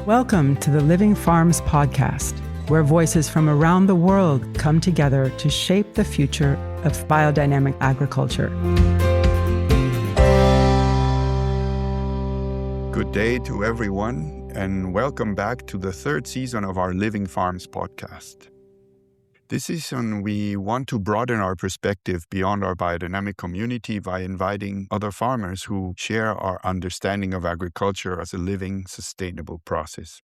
Welcome to the Living Farms podcast, where voices from around the world come together to shape the future of biodynamic agriculture. Good day to everyone, and welcome back to the third season of our Living Farms podcast. This season, we want to broaden our perspective beyond our biodynamic community by inviting other farmers who share our understanding of agriculture as a living, sustainable process.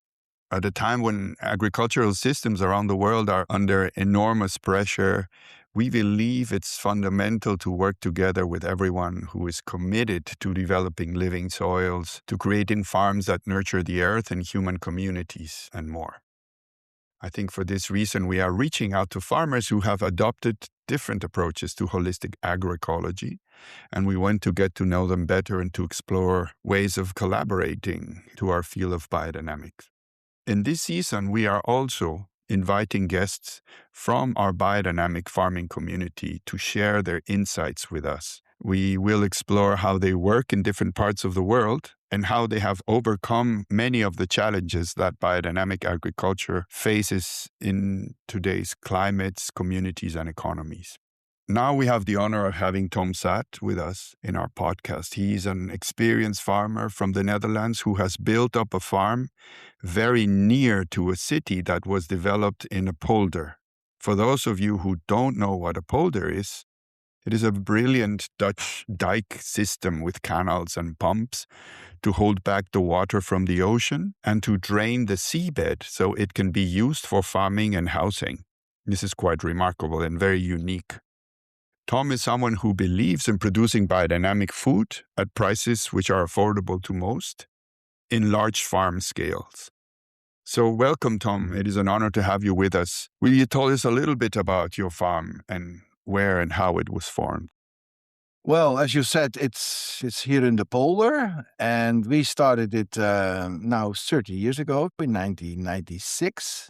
At a time when agricultural systems around the world are under enormous pressure, we believe it's fundamental to work together with everyone who is committed to developing living soils, to creating farms that nurture the earth and human communities, and more. I think for this reason, we are reaching out to farmers who have adopted different approaches to holistic agroecology, and we want to get to know them better and to explore ways of collaborating to our field of biodynamics. In this season, we are also inviting guests from our biodynamic farming community to share their insights with us. We will explore how they work in different parts of the world and how they have overcome many of the challenges that biodynamic agriculture faces in today's climates, communities, and economies. Now we have the honor of having Tom Saat with us in our podcast. He's an experienced farmer from the Netherlands who has built up a farm very near to a city that was developed in a polder. For those of you who don't know what a polder is, it is a brilliant Dutch dike system with canals and pumps to hold back the water from the ocean and to drain the seabed so it can be used for farming and housing. This is quite remarkable and very unique. Tom is someone who believes in producing biodynamic food at prices which are affordable to most in large farm scales. So welcome, Tom. It is an honor to have you with us. Will you tell us a little bit about your farm and where and how it was formed? Well, as you said, it's here in the polder, and we started it now 30 years ago, in 1996.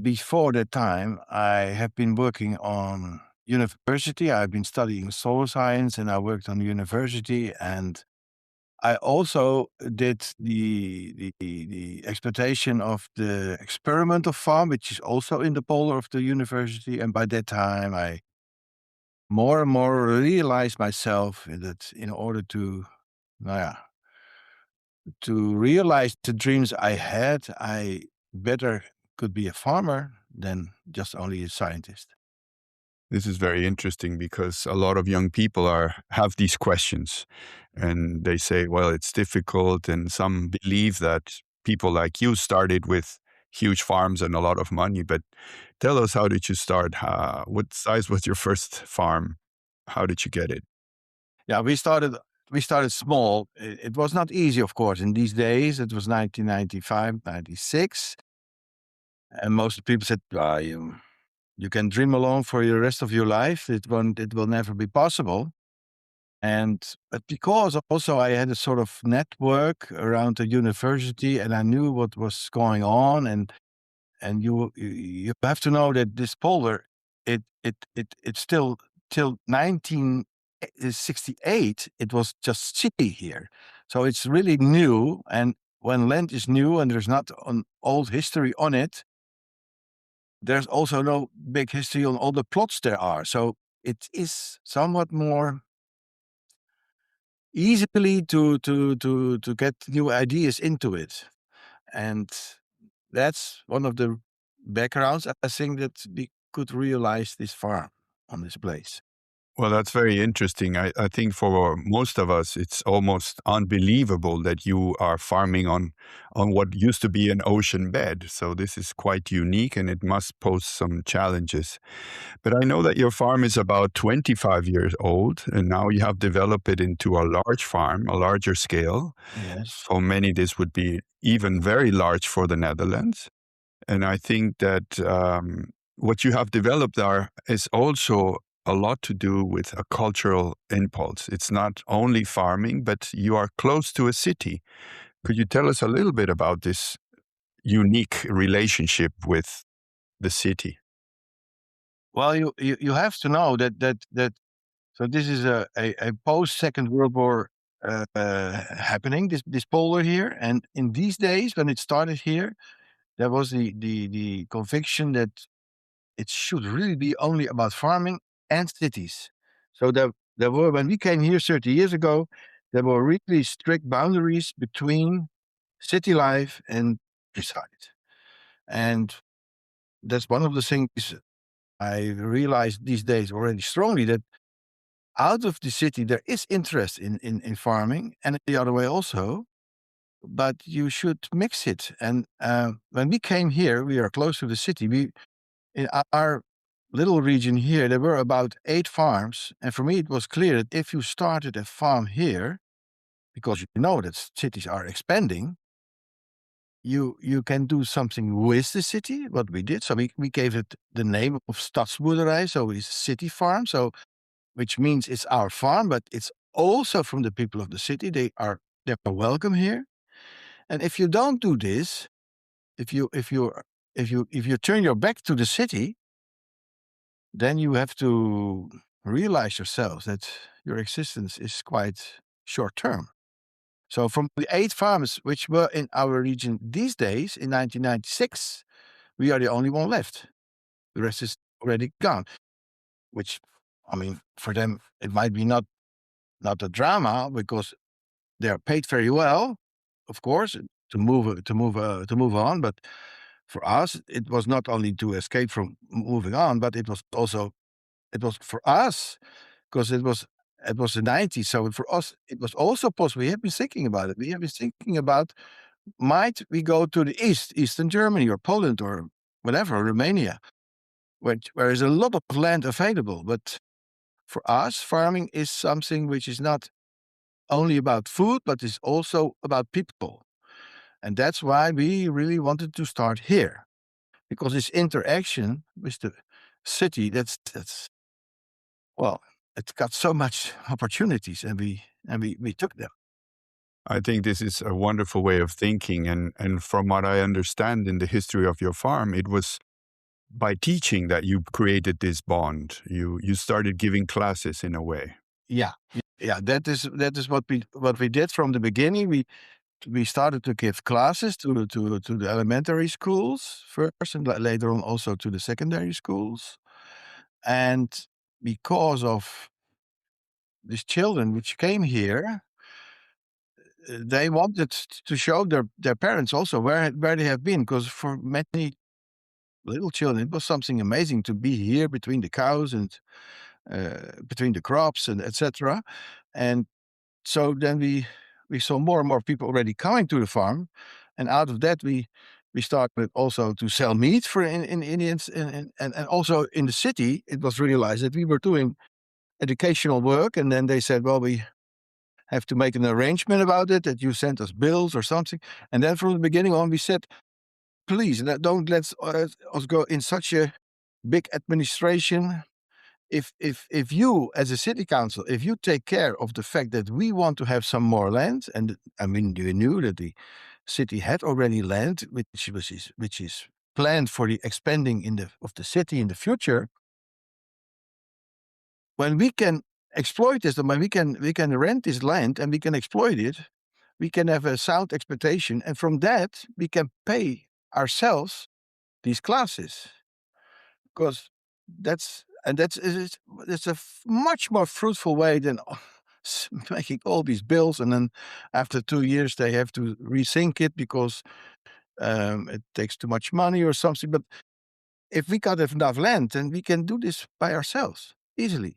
Before that time, I have been working on university. I've been studying soil science, and I worked on university, and I also did the exploitation of the experimental farm, which is also in the polder of the university. And by that time, I more and more realized myself that in order to realize the dreams I had, I better could be a farmer than just only a scientist. This is very interesting because a lot of young people have these questions and they say, well, it's difficult. And some believe that people like you started with huge farms and a lot of money. But tell us, how did you start? What size was your first farm? How did you get it? Yeah, we started small. It was not easy, of course. In these days, it was 1995, 96. And most people said, you can dream along for the rest of your life. It will never be possible. But because also I had a sort of network around the university and I knew what was going on, and you have to know that this polder, it still till 1968, it was just city here. So it's really new, and when land is new and there's not an old history on it, there's also no big history on all the plots there are. So it is somewhat more easily to get new ideas into it. And that's one of the backgrounds, I think, that we could realize this farm on this place. Well, that's very interesting. I think for most of us, it's almost unbelievable that you are farming on what used to be an ocean bed. So this is quite unique and it must pose some challenges. But I know that your farm is about 25 years old and now you have developed it into a large farm, a larger scale. Yes. For many, this would be even very large for the Netherlands. And I think that what you have developed there is also a lot to do with a cultural impulse. It's not only farming, but you are close to a city. Could you tell us a little bit about this unique relationship with the city? Well, you have to know that so this is a post Second World War happening, this polder here. And in these days, when it started here, there was the conviction that it should really be only about farming and cities. So there were, when we came here 30 years ago, there were really strict boundaries between city life and countryside. And that's one of the things I realized these days already strongly, that out of the city there is interest in farming, and the other way also, but you should mix it. And when we came here, we are close to the city. In our little region here, there were about 8 farms, and for me it was clear that if you started a farm here, because you know that cities are expanding, you can do something with the city. What we did, so we gave it the name of Stadsboerderij, so it's city farm. So which means it's our farm, but it's also from the people of the city. They're welcome here. And if you don't do this, if you turn your back to the city, then you have to realize yourself that your existence is quite short term. So from the 8 farms which were in our region these days, in 1996, we are the only one left. The rest is already gone, which, I mean, for them, it might be not a drama, because they are paid very well, of course, to move on. But for us, it was not only to escape from moving on, but it was for us, because it was the 90s. So for us, it was also possible. We have been thinking about it. We have been thinking about, might we go to the Eastern Germany or Poland or whatever, Romania, where is a lot of land available. But for us, farming is something which is not only about food, but is also about people. And that's why we really wanted to start here, because this interaction with the city, that's well, it's got so much opportunities, and we took them. I think this is a wonderful way of thinking. And from what I understand in the history of your farm, it was by teaching that you created this bond. You started giving classes in a way. Yeah, yeah, that is what we did from the beginning. We started to give classes to the elementary schools first, and later on also to the secondary schools. And because of these children which came here, they wanted to show their parents also where they have been, because for many little children it was something amazing to be here between the cows and between the crops and etc. And so then we saw more and more people already coming to the farm, and out of that we started also to sell meat for in Indians, and also in the city it was realized that we were doing educational work, and then they said, well, we have to make an arrangement about it, that you send us bills or something. And then from the beginning on we said, please don't let us go in such a big administration. If you, as a city council, if you take care of the fact that we want to have some more land, and I mean, you knew that the city had already land, which is planned for the expanding of the city in the future. When we can exploit this, when we can rent this land and we can exploit it, we can have a sound expectation, and from that we can pay ourselves these classes, because it's a much more fruitful way than making all these bills, and then after 2 years they have to rethink it because it takes too much money or something. But if we got enough land, then we can do this by ourselves easily.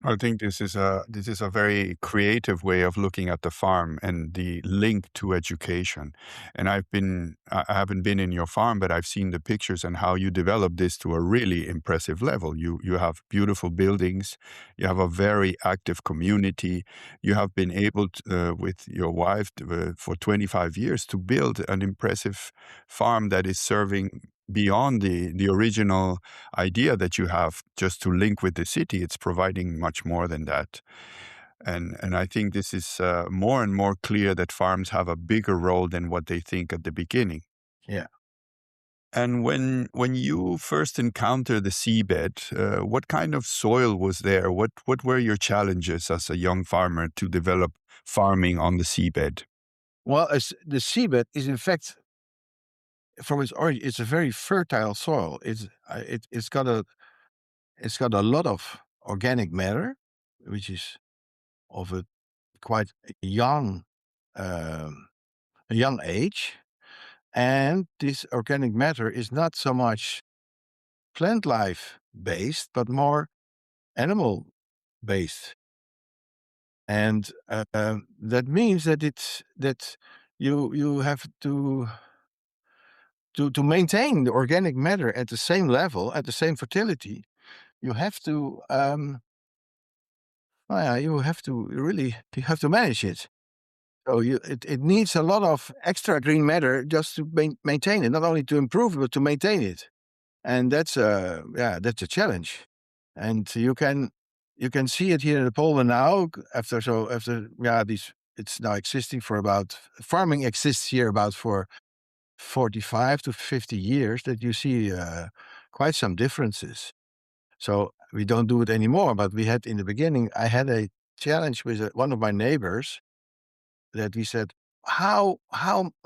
I think this is a very creative way of looking at the farm and the link to education. And I haven't been in your farm, but I've seen the pictures and how you developed this to a really impressive level. You have beautiful buildings, you have a very active community. You have been able to, with your wife for 25 years to build an impressive farm that is serving beyond the original idea that you have just to link with the city. It's providing much more than that. And I think this is more and more clear that farms have a bigger role than what they think at the beginning. Yeah. And when you first encountered the seabed, what kind of soil was there? What were your challenges as a young farmer to develop farming on the seabed? Well, the seabed is in fact, from its origin, it's a very fertile soil. It's got a lot of organic matter, which is of a quite young um, a young age, and this organic matter is not so much plant life based, but more animal based, and that means that you have to maintain the organic matter at the same level, at the same fertility. You have to well, yeah, you have to manage it. So it needs a lot of extra green matter just to maintain it, not only to improve it, but to maintain it. And that's a challenge. And you can see it here in Poland now after these it's now existing for about farming exists here about for 45 to 50 years, that you see quite some differences. So we don't do it anymore, but we had in the beginning, I had a challenge with one of my neighbors that we said, how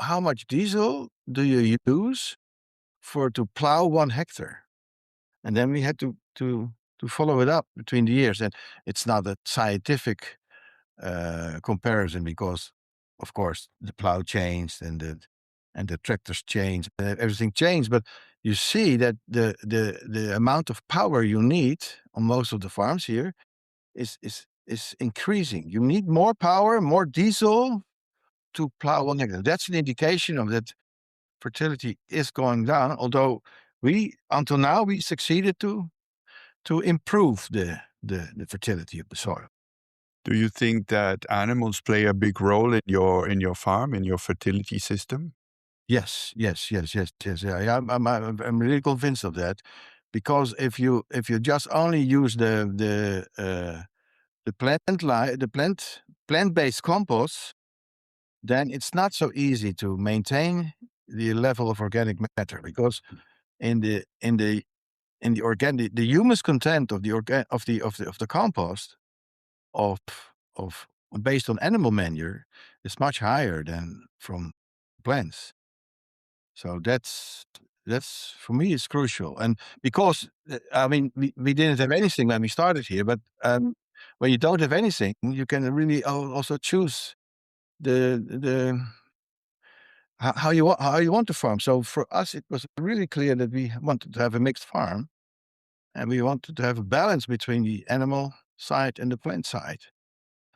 much diesel do you use to plow 1 hectare? And then we had to follow it up between the years. And it's not a scientific comparison because, of course, the plow changed and the tractors changed, everything changed. But you see that the amount of power you need on most of the farms here is increasing. You need more power, more diesel to plow 1 hectare. That's an indication of that fertility is going down. Although until now we succeeded to improve the fertility of the soil. Do you think that animals play a big role in your farm, in your fertility system? Yes, yes, yes, yes, yes. Yeah, I'm really convinced of that, because if you just only use the plant based compost, then it's not so easy to maintain the level of organic matter, because in the organic, the humus content of the compost of of based on animal manure is much higher than from plants. So that's for me is crucial. And because I mean we didn't have anything when we started here, but when you don't have anything, you can really also choose the how you want to farm. So for us, it was really clear that we wanted to have a mixed farm, and we wanted to have a balance between the animal side and the plant side.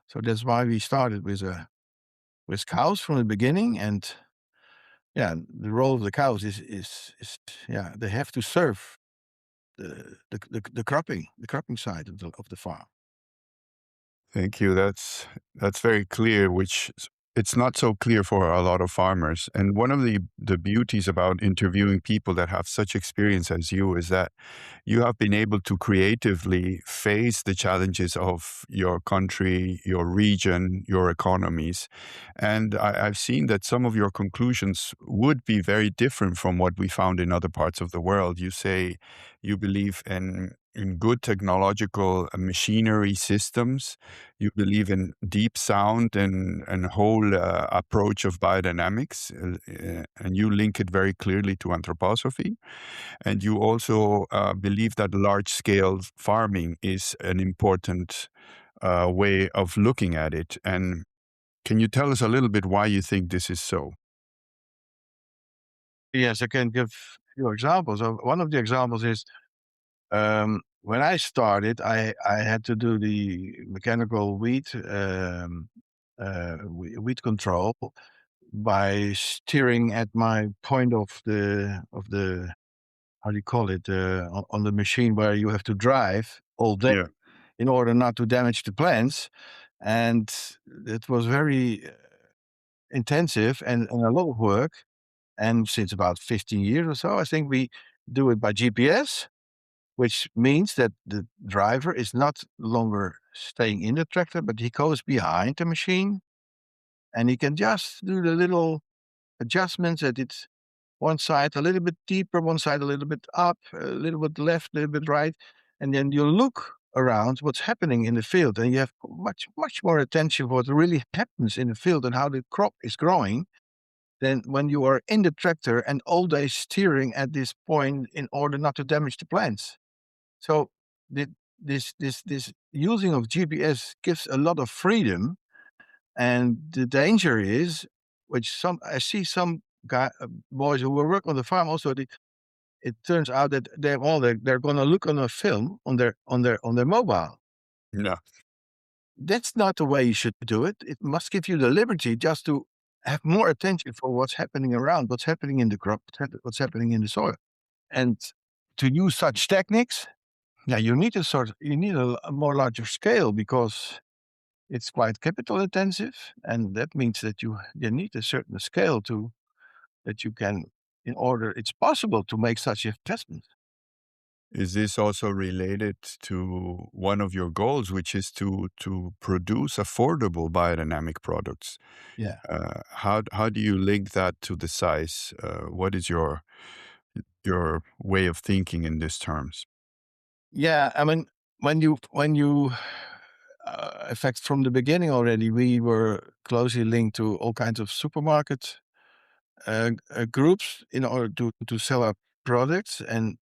So that's why we started with cows from the beginning. And yeah, the role of the cows is yeah, they have to serve the cropping side of the farm. Thank you. That's very clear, it's not so clear for a lot of farmers. And one of the beauties about interviewing people that have such experience as you is that you have been able to creatively face the challenges of your country, your region, your economies. And I've seen that some of your conclusions would be very different from what we found in other parts of the world. You say you believe in good technological machinery systems. You believe in deep sound and whole approach of biodynamics, and you link it very clearly to anthroposophy. And you also believe that large-scale farming is an important way of looking at it. And can you tell us a little bit why you think this is so? Yes, I can give few examples. One of the examples is when I started, I had to do the mechanical weed control by steering at my point of the how do you call it, on the machine where you have to drive all day Yeah. in order not to damage the plants. And it was very intensive and a lot of work. And since about 15 years or so, I think we do it by GPS, which means that the driver is not longer staying in the tractor, but he goes behind the machine and he can just do the little adjustments that one side a little bit deeper, one side a little bit up, a little bit left, a little bit right. And then you look around what's happening in the field, and you have much more attention for what really happens in the field and how the crop is growing than when you are in the tractor and all day steering at this point in order not to damage the plants. So the, this using of GPS gives a lot of freedom, and the danger is, which some I see some boys who will work on the farm also. It turns out that they're going to look on a film on their mobile. Yeah. That's not the way you should do it. It must give you the liberty just to have more attention for what's happening around, what's happening in the crop, what's happening in the soil. And to use such techniques, yeah, you need a more larger scale, because it's quite capital intensive, and that means that you need a certain scale to that you can, in order it's possible to make such investments. Is this also related to one of your goals, which is to produce affordable biodynamic products? Yeah. How do you link that to the size? What is your way of thinking in these terms? Yeah, I mean, when you in fact, from the beginning already, we were closely linked to all kinds of supermarket groups in order to sell our products, and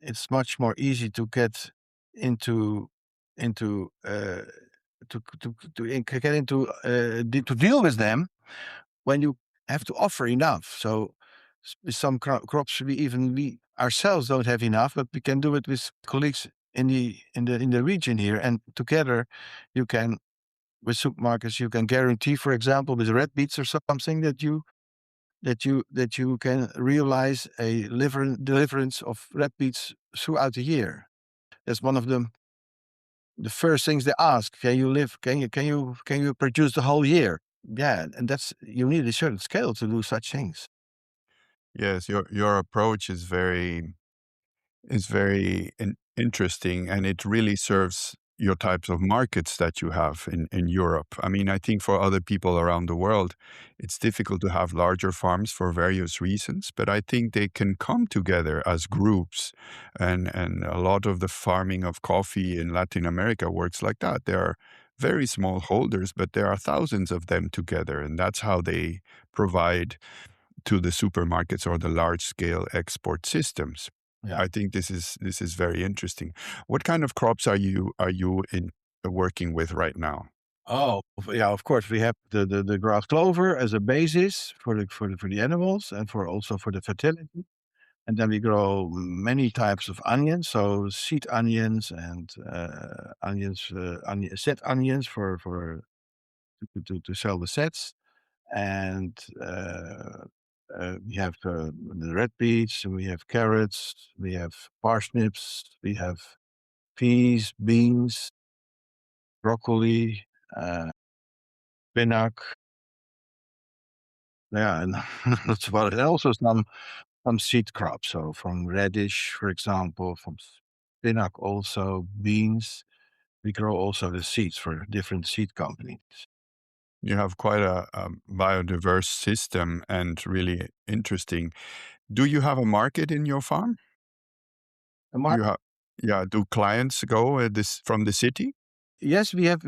it's much more easy to get into get into to deal with them when you have to offer enough. So with some crops we ourselves don't have enough, but we can do it with colleagues in the region here, and together you can, with supermarkets, you can guarantee, for example, with red beets or something, that you can realize a deliverance of red beets throughout the year. That's one of the first things they ask. Can you produce the whole year? Yeah, and that's, you need a certain scale to do such things. Yes, your approach is very interesting, and it really serves your types of markets that you have in Europe. I mean, I think for other people around the world, it's difficult to have larger farms for various reasons, but I think they can come together as groups. And a lot of the farming of coffee in Latin America works like that. There are very small holders, but there are thousands of them together, and that's how they provide to the supermarkets or the large scale export systems. Yeah. I think this is very interesting. What kind of crops are you in working with right now? Oh, yeah, of course, we have the grass clover as a basis for the animals, and for the fertility. And then we grow many types of onions, so seed onions and set onions for to sell the sets. And we have the red beets, we have carrots, we have parsnips, we have peas, beans, broccoli, spinach. Yeah, and that's about it. Also some seed crops, so from radish, for example, from spinach, also beans. We grow also the seeds for different seed companies. You have quite a biodiverse system and really interesting. Do you have a market in your farm? And Mark, You have, yeah. Do clients go this from the city? yes, we have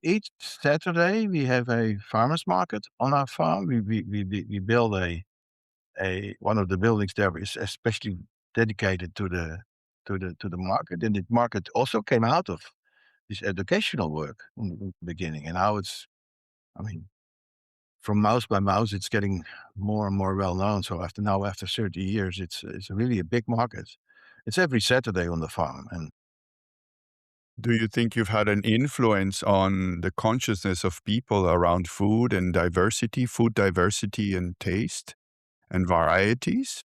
each Saturday we have a farmers market on our farm. We build a one of the buildings there is especially dedicated to the market, and the market also came out of this educational work in the beginning, and now it's, I mean, from mouse by mouse, it's getting more and more well known. So after 30 years, it's really a big market. It's every Saturday on the farm, and Do you think you've had an influence on the consciousness of people around food diversity and taste and varieties?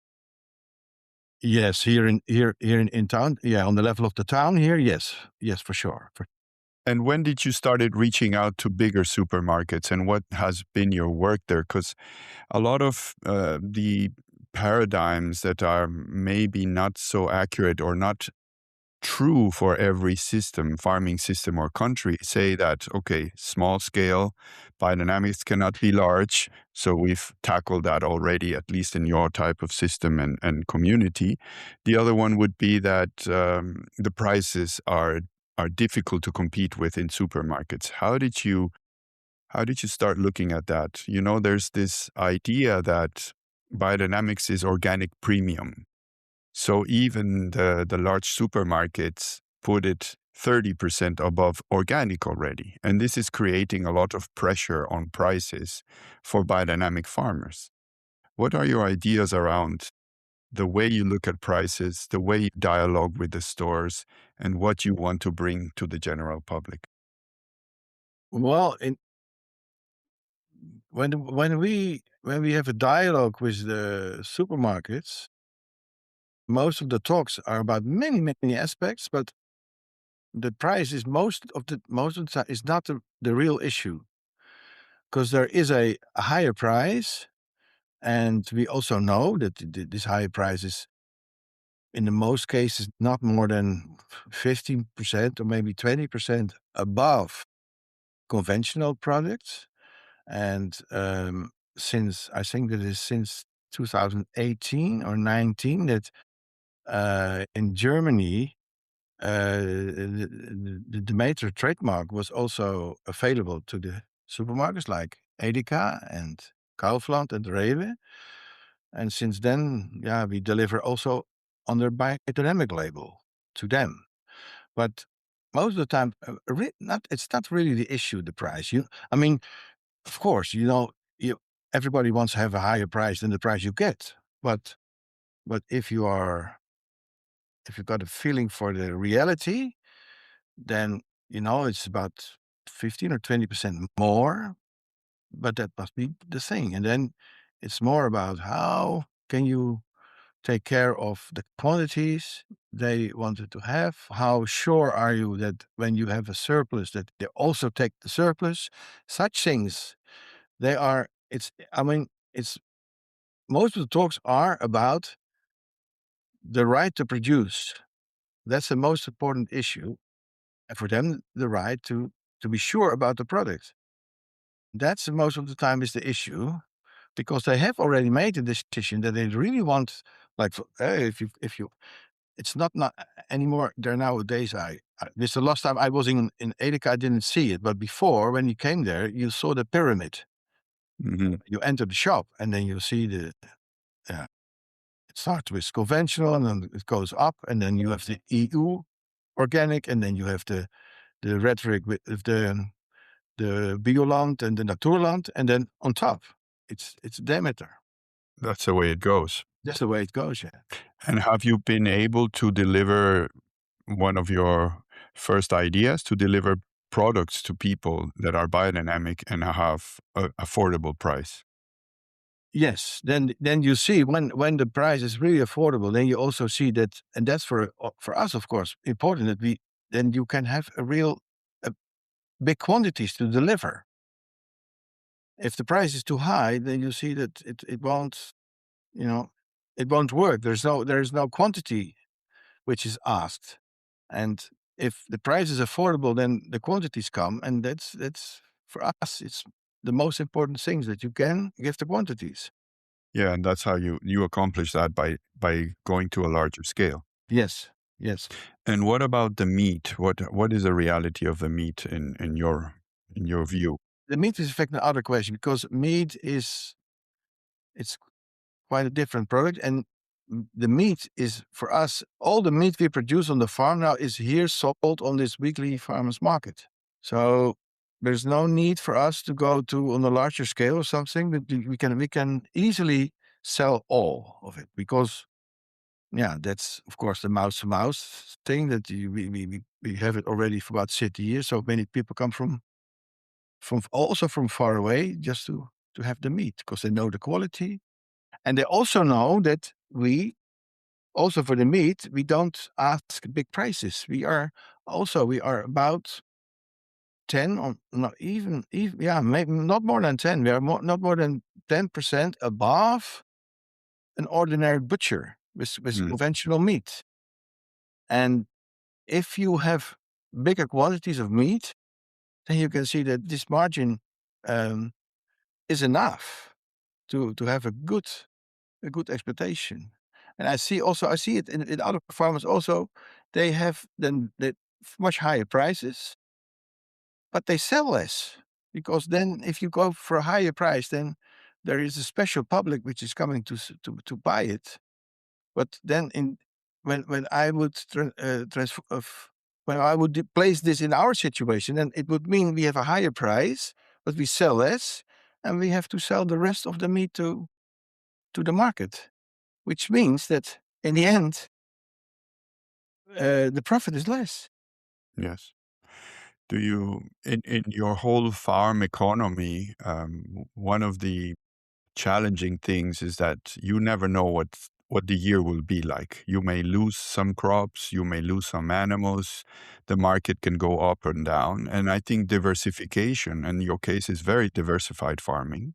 yes, here in town, yeah, on the level of the town here, yes, for sure. And when did you started reaching out to bigger supermarkets, and what has been your work there? Because a lot of the paradigms that are maybe not so accurate or not true for every system, farming system or country, say that, okay, small scale, biodynamics cannot be large. So we've tackled that already, at least in your type of system and community. The other one would be that the prices are difficult to compete with in supermarkets. How did you start looking at that? There's this idea that biodynamics is organic premium. So even the large supermarkets put it 30% above organic already. And this is creating a lot of pressure on prices for biodynamic farmers. What are your ideas around the way you look at prices, the way you dialogue with the stores, and what you want to bring to the general public? Well, when we have a dialogue with the supermarkets, most of the talks are about many, many aspects, but the price is most of the time is not the real issue, because there is a higher price, and we also know that this higher price is in the most cases not more than 15% or maybe 20% above conventional products. And since I think that is since 2018 or 19 that in Germany the Demeter trademark was also available to the supermarkets like Edeka and Kaufland and Rewe. And since then, yeah, we deliver also under Biodynamic label to them. But most of the time, it's not really the issue, the price. I mean, of course, everybody wants to have a higher price than the price you get. But if you've got a feeling for the reality, then it's about 15 or 20% more. But that must be the thing. And then it's more about how can you take care of the quantities they wanted to have. How sure are you that when you have a surplus that they also take the surplus? Such things, it's most of the talks are about the right to produce. That's the most important issue. And for them, the right to be sure about the product. That's most of the time is the issue, because they have already made a decision that they really want, like, if you, it's not anymore. There nowadays, this is the last time I was in Edeka, I didn't see it, but before, when you came there, you saw the pyramid. Mm-hmm. You enter the shop and then you see it starts with conventional and then it goes up, and then you have the EU organic, and then you have the rhetoric with the Bioland and the Natuurland, and then on top, it's Demeter. That's the way it goes. That's the way it goes, yeah. And have you been able to deliver one of your first ideas to deliver products to people that are biodynamic and have an affordable price? Yes, then you see when the price is really affordable, then you also see that, and that's for us, of course, important that then you can have a real big quantities to deliver. If the price is too high, then you see that it won't, it won't work. There is no quantity which is asked, and if the price is affordable, then the quantities come, and that's for us. It's the most important things that you can give the quantities. Yeah, and that's how you accomplish that by going to a larger scale. Yes. And what about the meat? What is the reality of the meat in your view? The meat is in fact another question, because meat it's quite a different product, and the meat is for us, all the meat we produce on the farm now is here sold on this weekly farmers market. So there's no need for us to go to on a larger scale or something, but we can easily sell all of it, because that's of course the mouse to mouse thing that we have it already for about 60 years. So many people come from also from far away just to have the meat, because they know the quality. And they also know that we, also for the meat, we don't ask big prices. We are about 10 or not even maybe not more than 10. We are not more than 10% above an ordinary butcher with conventional meat. And if you have bigger quantities of meat, then you can see that this margin is enough to have a good expectation. And I see it in other farmers also. They have then the much higher prices, but they sell less, because then if you go for a higher price, then there is a special public which is coming to buy it. But then when I would when I would place this in our situation, then it would mean we have a higher price, but we sell less, and we have to sell the rest of the meat to the market, which means that in the end, the profit is less. Yes. Do you, in your whole farm economy, one of the challenging things is that you never know what the year will be like. You may lose some crops, you may lose some animals, the market can go up and down. And I think diversification, in your case, is very diversified farming.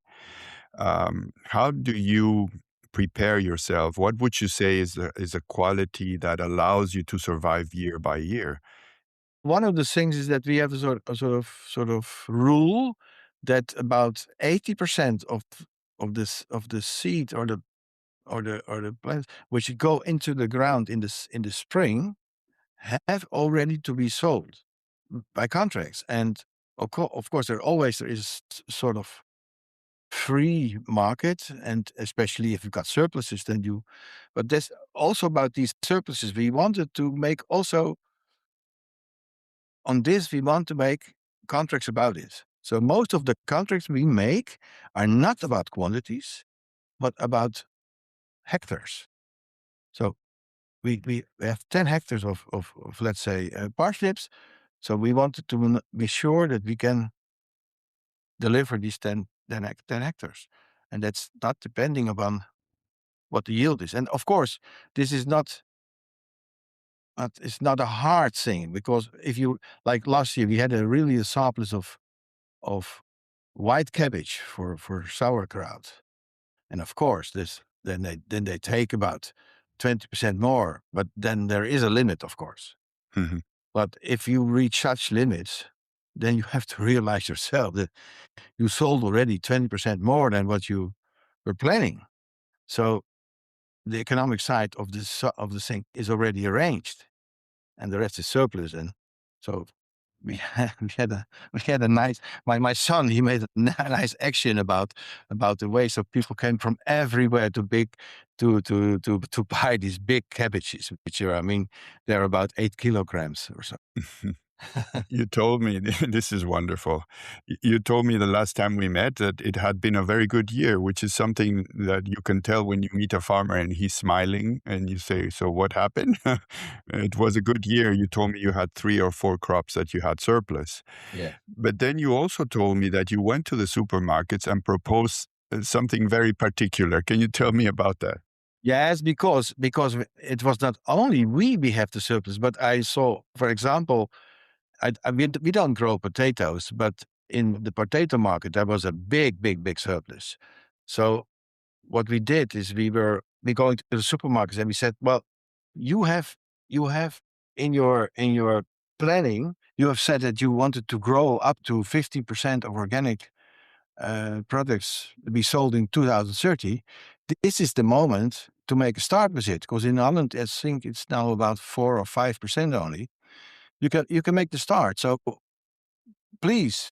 How do you prepare yourself? What would you say is a quality that allows you to survive year by year? One of the things is that we have a sort of rule that about 80% of the seed or the plants which go into the ground in the spring have already to be sold by contracts. And of course, there is sort of free market, and especially if you've got surpluses, then you. But there's also about these surpluses. We wanted to make also on this. We want to make contracts about it. So most of the contracts we make are not about quantities, but about hectares. So we have 10 hectares of let's say parsnips. So we wanted to be sure that we can deliver these 10 hectares. And that's not depending upon what the yield is. And of course, this is not it's not a hard thing, because if you, like last year, we had a surplus of white cabbage for sauerkraut. And of course, then they take about 20% more, but then there is a limit, of course. Mhm. But if you reach such limits, then you have to realize yourself that you sold already 20% more than what you were planning. So the economic side of the thing is already arranged, and the rest is surplus. And so we had, we had a nice, my son, he made a nice action about the way. So people came from everywhere to buy these big cabbages, which are, I mean, they're about 8 kilograms or so. You told me, this is wonderful. You told me the last time we met that it had been a very good year, which is something that you can tell when you meet a farmer and he's smiling and you say, so what happened? It was a good year. You told me you had 3 or 4 crops that you had surplus. Yeah. But then you also told me that you went to the supermarkets and proposed something very particular. Can you tell me about that? Yes, because it was not only we have the surplus, but I saw, for example, we don't grow potatoes, but in the potato market there was a big surplus. So what we did is we going to the supermarkets and we said, well, you have in your planning, you have said that you wanted to grow up to 15% of organic products to be sold in 2030. This is the moment to make a start with it, because in Holland, I think it's now about 4 or 5% only. You can make the start. So please,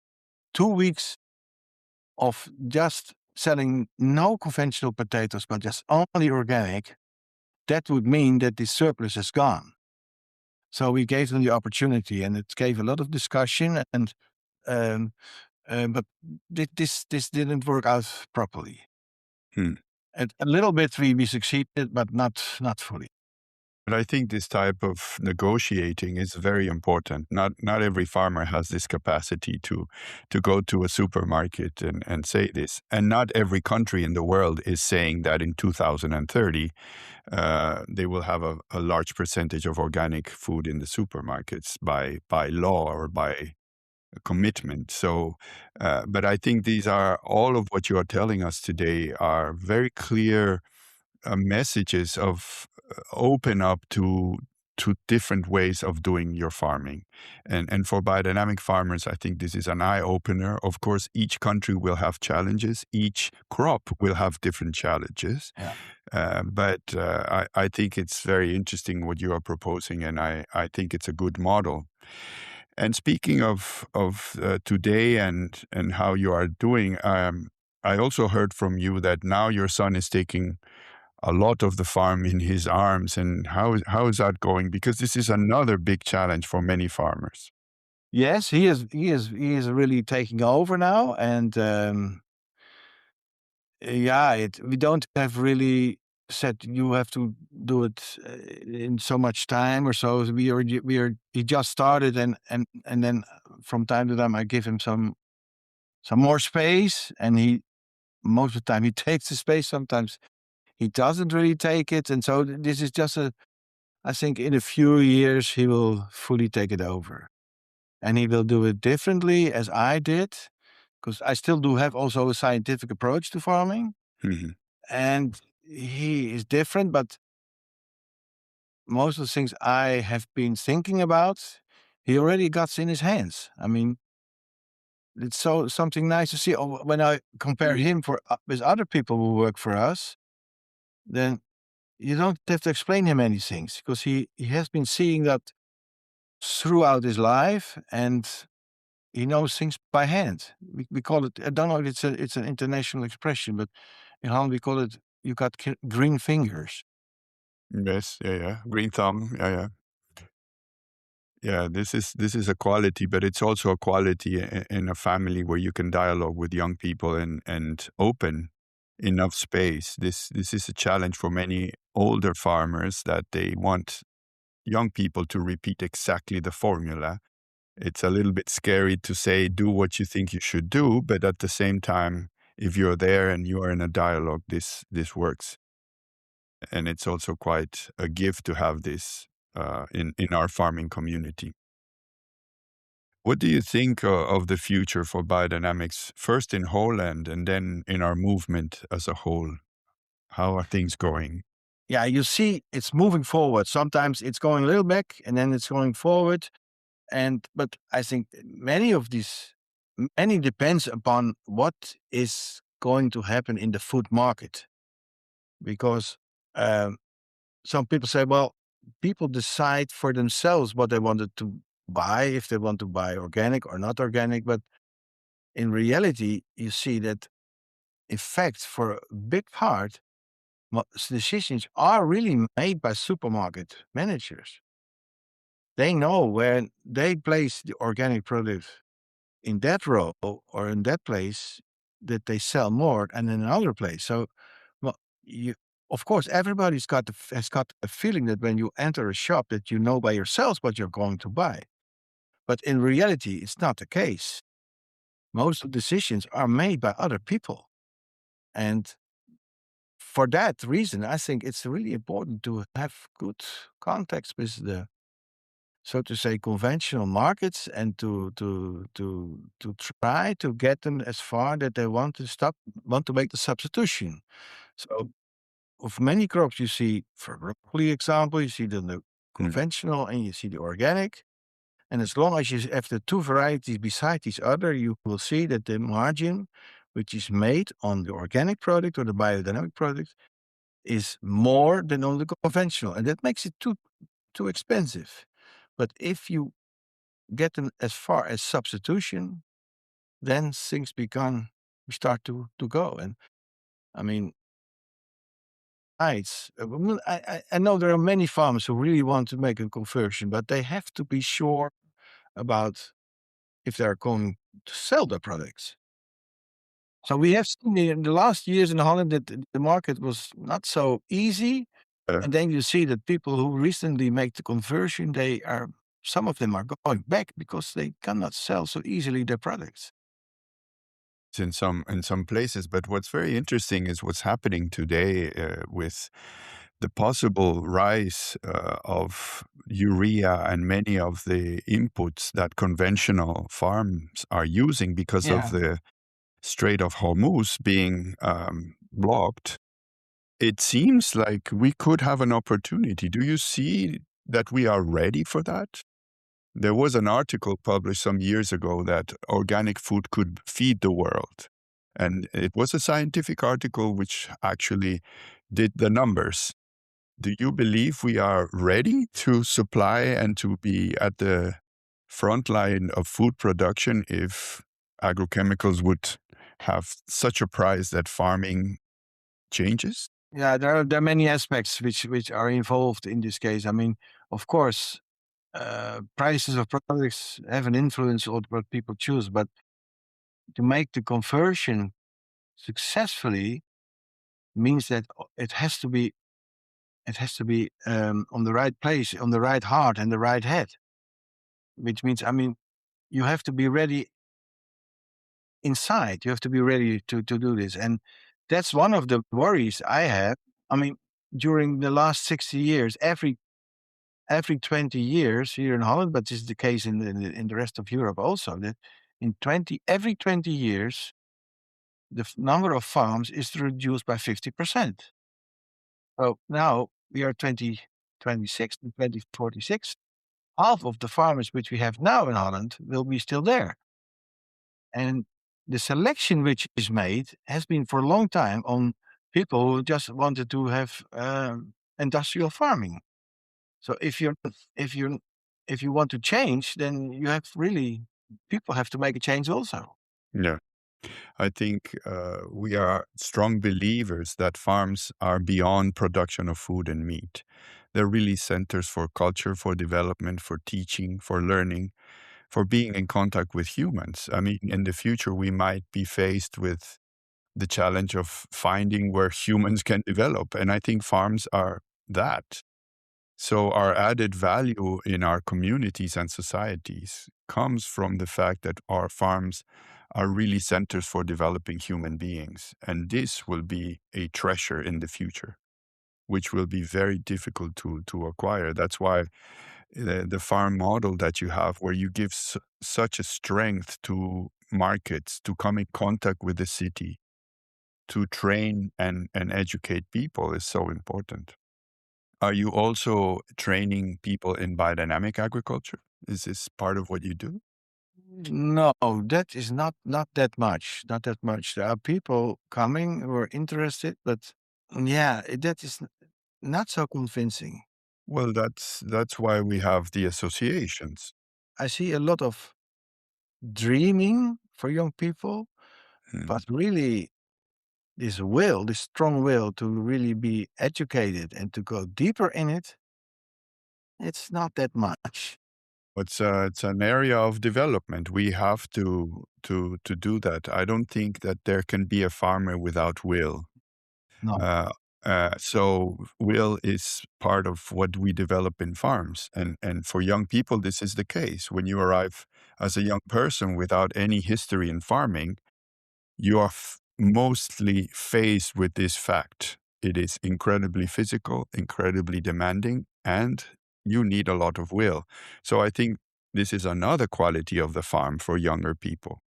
2 weeks of just selling no conventional potatoes, but just only organic, that would mean that the surplus is gone. So we gave them the opportunity, and it gave a lot of discussion, and but this didn't work out properly. Hmm. And a little bit we succeeded, but not fully. But I think this type of negotiating is very important. Not every farmer has this capacity to go to a supermarket and say this. And not every country in the world is saying that in 2030 they will have a large percentage of organic food in the supermarkets by law or by commitment. So, but I think these are all of what you are telling us today are very clear messages of open up to to different ways of doing your farming. And for biodynamic farmers, I think this is an eye-opener. Of course, each country will have challenges. Each crop will have different challenges. Yeah. I think it's very interesting what you are proposing, and I think it's a good model. And speaking of today and how you are doing, I also heard from you that now your son is taking a lot of the farm in his arms. And how is that going? Because this is another big challenge for many farmers. Yes, he is really taking over now, and we don't have really said you have to do it in so much time or so. He just started, and then from time to time I give him some more space, and he most of the time he takes the space. Sometimes he doesn't really take it, and so this is just I think in a few years he will fully take it over, and he will do it differently as I did, because I still do have also a scientific approach to farming. Mhm. And he is different, but most of the things I have been thinking about, he already got in his hands. I mean, it's something nice to see. When I compare him with other people who work for us, then you don't have to explain him any things, because he has been seeing that throughout his life, and he knows things by hand. We call it, I don't know if it's an international expression, but in Holland we call it, you got green fingers. Yes, yeah. Green thumb, yeah. Yeah, this is a quality, but it's also a quality in a family where you can dialogue with young people and open enough space. This is a challenge for many older farmers, that they want young people to repeat exactly the formula. It's a little bit scary to say, do what you think you should do, but at the same time, if you're there and you are in a dialogue, this works. And it's also quite a gift to have this in our farming community. What do you think of the future for biodynamics, first in Holland and then in our movement as a whole? How are things going? Yeah, you see, it's moving forward. Sometimes it's going a little back, and then it's going forward. But I think many depends upon what is going to happen in the food market, because um, some people say, well, people decide for themselves what they wanted to buy, if they want to buy organic or not organic. But in reality, you see that, in fact, for a big part, decisions are really made by supermarket managers. They know when they place the organic product in that row or in that place, that they sell more, and in another place. So, well, of course, everybody's has got a feeling that when you enter a shop, that you know by yourself what you're going to buy. But in reality, it's not the case. Most of the decisions are made by other people, and for that reason, I think it's really important to have good contacts with the, so to say, conventional markets, and to try to get them as far that they want to make the substitution. So, of many crops, you see, for broccoli example, you see the Mm. conventional and you see the organic. And as long as you have the two varieties beside each other, you will see that the margin which is made on the organic product or the biodynamic product is more than on the conventional, and that makes it too expensive. But if you get them as far as substitution, then things start to go. And I mean, I know there are many farmers who really want to make a conversion, but they have to be sure about if they're going to sell their products. So we have seen in the last years in Holland that the market was not so easy. Uh, And then you see that people who recently make the conversion, some of them are going back because they cannot sell so easily their products. in some places, but what's very interesting is what's happening today with the possible rise of urea and many of the inputs that conventional farms are using because of the Strait of Hormuz being blocked. It seems like we could have an opportunity. Do you see that we are ready for that? There was an article published some years ago that organic food could feed the world. And it was a scientific article which actually did the numbers. Do you believe we are ready to supply and to be at the front line of food production if agrochemicals would have such a price that farming changes? Yeah, there are many aspects which are involved in this case. I mean, of course, prices of products have an influence on what people choose, but to make the conversion successfully means that it has to be on the right place, on the right heart, and the right head. Which means, I mean, you have to be ready inside. You have to be ready to do this, and that's one of the worries I have. I mean, during the last 60 years, every 20 years here in Holland, but this is the case in the rest of Europe also, that every 20 years, the number of farms is reduced by 50%. So now we are 2026 and 2046. Half of the farmers which we have now in Holland will be still there. And the selection which is made has been for a long time on people who just wanted to have industrial farming. So if you want to change, then you have people have to make a change also. Yeah. I think we are strong believers that farms are beyond production of food and meat. They're really centers for culture, for development, for teaching, for learning, for being in contact with humans. I mean, in the future, we might be faced with the challenge of finding where humans can develop. And I think farms are that. So our added value in our communities and societies comes from the fact that our farms are really centers for developing human beings. And this will be a treasure in the future, which will be very difficult to acquire. That's why the farm model that you have, where you give such a strength to markets, to come in contact with the city, to train and educate people is so important. Are you also training people in biodynamic agriculture? Is this part of what you do? No, that is not that much. Not that much. There are people coming who are interested, but yeah, that is not so convincing. Well, that's why we have the associations. I see a lot of dreaming for young people, Mm. but really this strong will to really be educated and to go deeper in it, it's not that much. It's an area of development. We have to do that. I don't think that there can be a farmer without will. No. So will is part of what we develop in farms. And for young people, this is the case. When you arrive as a young person without any history in farming, you are mostly faced with this fact. It is incredibly physical, incredibly demanding, and you need a lot of will. So I think this is another quality of the farm for younger people.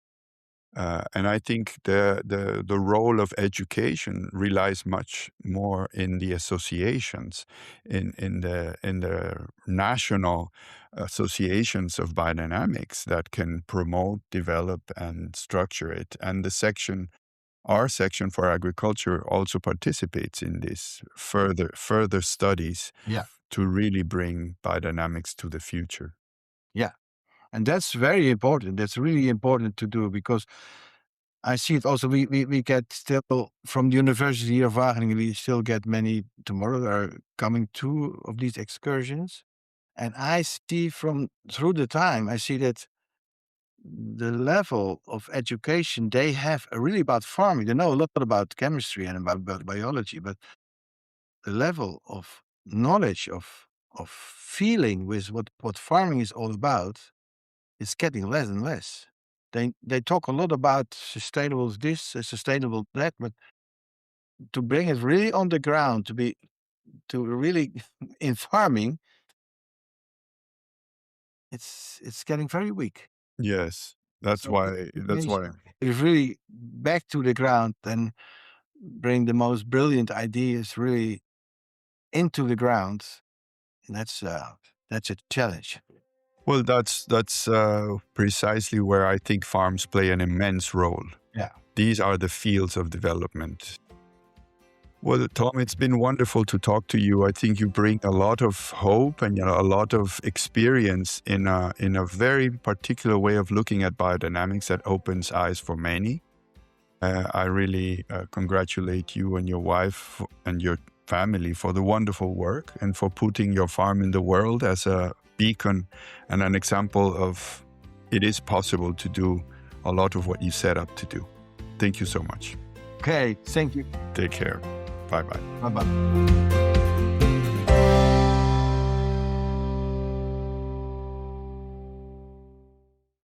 And I think the role of education relies much more in the associations, in the national associations of biodynamics that can promote, develop, and structure it. And our section for agriculture also participates in this further studies Yeah. to really bring biodynamics to the future. Yeah. And that's very important. That's really important to do because I see it also. We get still from the University of Wageningen, we still get many tomorrow. There are coming 2 of these excursions. And I see through the time, I see that the level of education they have really about farming. They know a lot about chemistry and about biology, but the level of knowledge of feeling with what farming is all about is getting less and less. They talk a lot about sustainable this, sustainable that, but to bring it really on the ground, to really in farming, it's getting very weak. Yes, that's So why. it's really back to the ground and bring the most brilliant ideas really into the ground. That's a challenge. Well, that's precisely where I think farms play an immense role. Yeah. These are the fields of development. Well, Tom, it's been wonderful to talk to you. I think you bring a lot of hope and a lot of experience in a very particular way of looking at biodynamics that opens eyes for many. I really congratulate you and your wife and your family for the wonderful work and for putting your farm in the world as a beacon and an example of it is possible to do a lot of what you set up to do. Thank you so much. Okay, thank you. Take care. Bye-bye. Bye-bye.